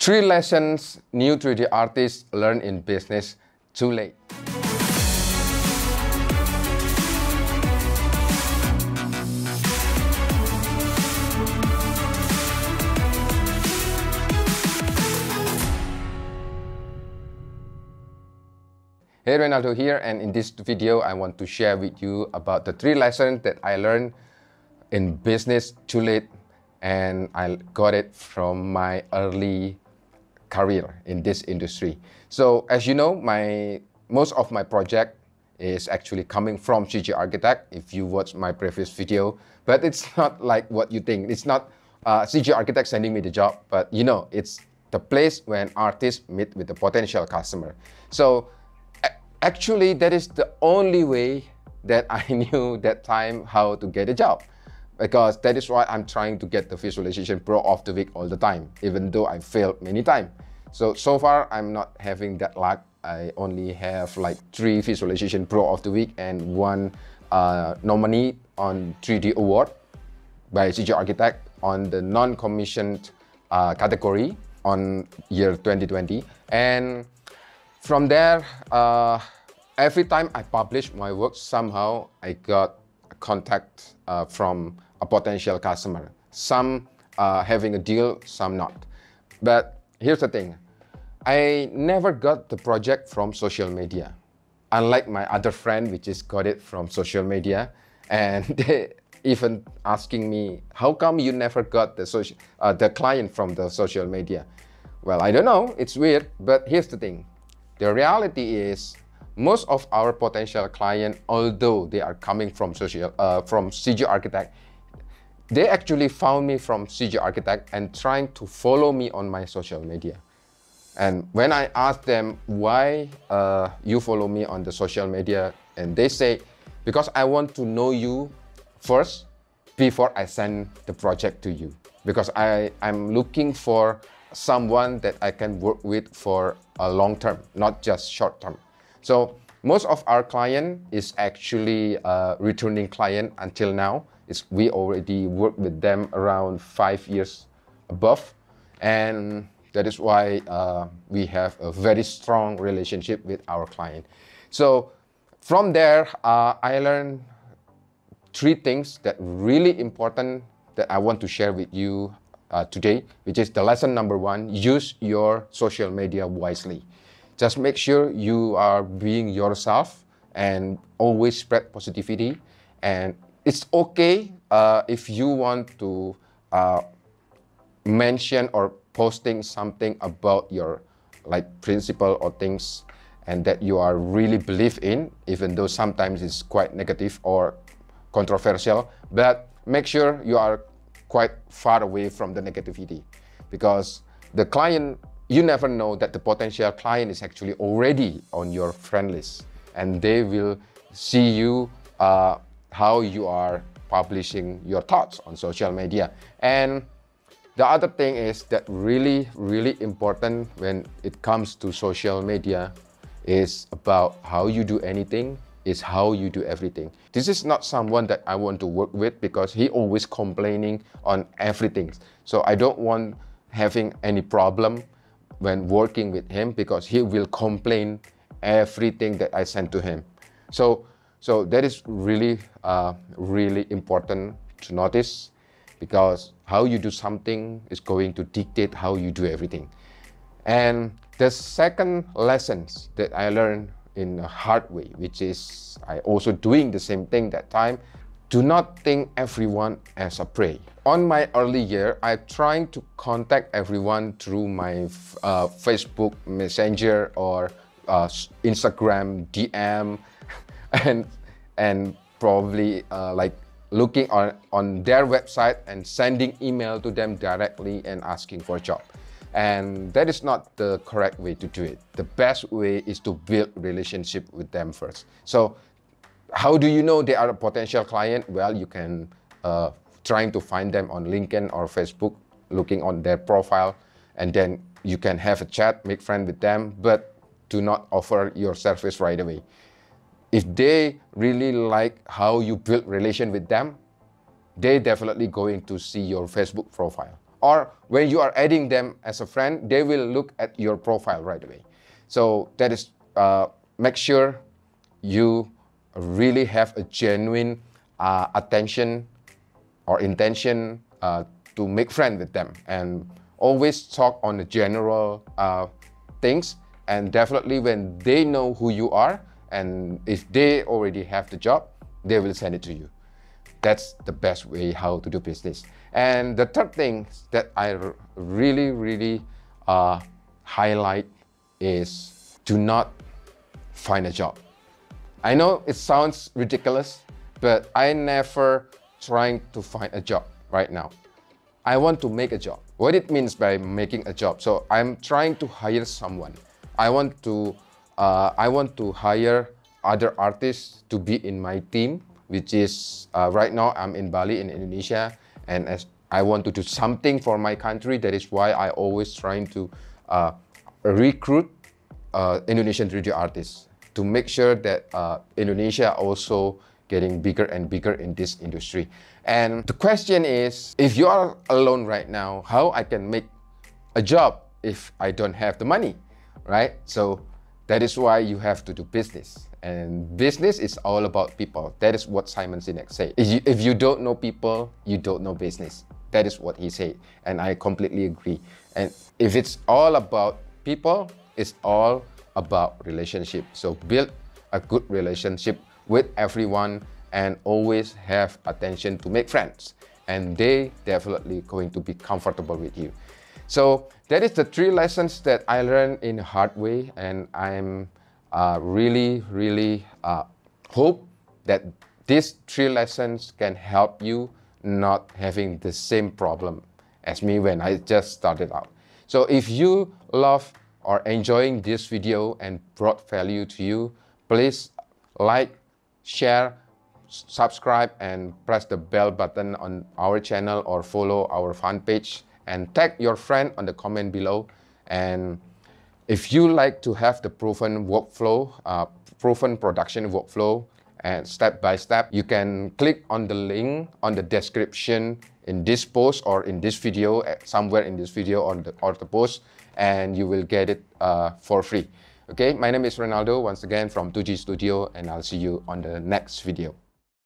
3 lessons new 3D artists learn in business too late. Hey, Reynaldo here, and in this video I want to share with you about the 3 lessons that I learned in business too late, and I got it from my early career in this industry. So as you know, most of my project is actually coming from CG Architect if you watch my previous video, but it's not like what you think. It's not CG Architect sending me the job, but you know, it's the place when artists meet with the potential customer. So actually, that is the only way that I knew that time how to get a job, because that is why I'm trying to get the Visualization Pro of the Week all the time, even though I failed many times. So far, I'm not having that luck. I only have like 3 Visualization Pro of the Week and 1 nominee on 3D Award by CG Architect on the non-commissioned category on year 2020. And from there, every time I publish my work, somehow I got a contact from a potential customer. Some having a deal, some not. But here's the thing. I never got the project from social media. Unlike my other friend, which is got it from social media. And they even asking me, how come you never got the client from the social media? Well, I don't know. It's weird. But here's the thing. The reality is, most of our potential clients, although they are coming from CG Architect, they actually found me from CG Architect and trying to follow me on my social media. And when I asked them why you follow me on the social media, and they say, because I want to know you first before I send the project to you. Because I'm looking for someone that I can work with for a long term, not just short term. So most of our client is actually a returning client until now. We already work with them around 5 years above. And that is why we have a very strong relationship with our client. So from there, I learned 3 things that really important that I want to share with you today, which is the lesson number 1, use your social media wisely. Just make sure you are being yourself and always spread positivity. And it's okay if you want to mention or posting something about your principle or things and that you are really believe in, even though sometimes it's quite negative or controversial. But make sure you are quite far away from the negativity, because the client, you never know that the potential client is actually already on your friend list, and they will see you how you are publishing your thoughts on social media. And the other thing is that really important when it comes to social media is about how you do anything is how you do everything. This is not someone that I want to work with, because he always complaining on everything. So I don't want having any problem when working with him, because he will complain everything that I send to him. So that is really important to notice, because how you do something is going to dictate how you do everything. And the second lessons that I learned in a hard way, which is I also doing the same thing that time, do not think everyone as a prey. On my early year, I trying to contact everyone through my Facebook Messenger or Instagram DM, and probably looking on their website and sending email to them directly and asking for a job. And that is not the correct way to do it. The best way is to build relationship with them first. So how do you know they are a potential client? Well, you can trying to find them on LinkedIn or Facebook, looking on their profile, and then you can have a chat, make friends with them, but do not offer your service right away. If they really like how you build relation with them, they definitely going to see your Facebook profile or when you are adding them as a friend, they will look at your profile right away. So that is, make sure you really have a genuine attention or intention to make friends with them, and always talk on the general things. And definitely when they know who you are, and if they already have the job, they will send it to you. That's the best way how to do business. And the third thing that I really highlight is do not find a job. I know it sounds ridiculous, but I never trying to find a job right now. I want to make a job. What it means by making a job. So I'm trying to hire someone. I want to hire other artists to be in my team, which is right now I'm in Bali in Indonesia, and as I want to do something for my country. That is why I always trying to recruit Indonesian 3D artists to make sure that Indonesia also getting bigger and bigger in this industry. And the question is, if you are alone right now, how I can make a job if I don't have the money, right? So that is why you have to do business. And business is all about people. That is what Simon Sinek said. If you don't know people, you don't know business. That is what he said. And I completely agree. And if it's all about people, it's all about relationship. So build a good relationship with everyone and always have attention to make friends. And they definitely going to be comfortable with you. So that is the 3 lessons that I learned in a hard way, and I'm really hope that these 3 lessons can help you not having the same problem as me when I just started out. So if you love or enjoying this video and brought value to you, please like, share, subscribe, and press the bell button on our channel, or follow our fan page, and tag your friend on the comment below. And if you like to have the proven workflow, proven production workflow, and step by step, you can click on the link on the description in this post or in this video, somewhere in this video or the post, and you will get it for free. Okay, my name is Ronaldo once again from 2G Studio, and I'll see you on the next video.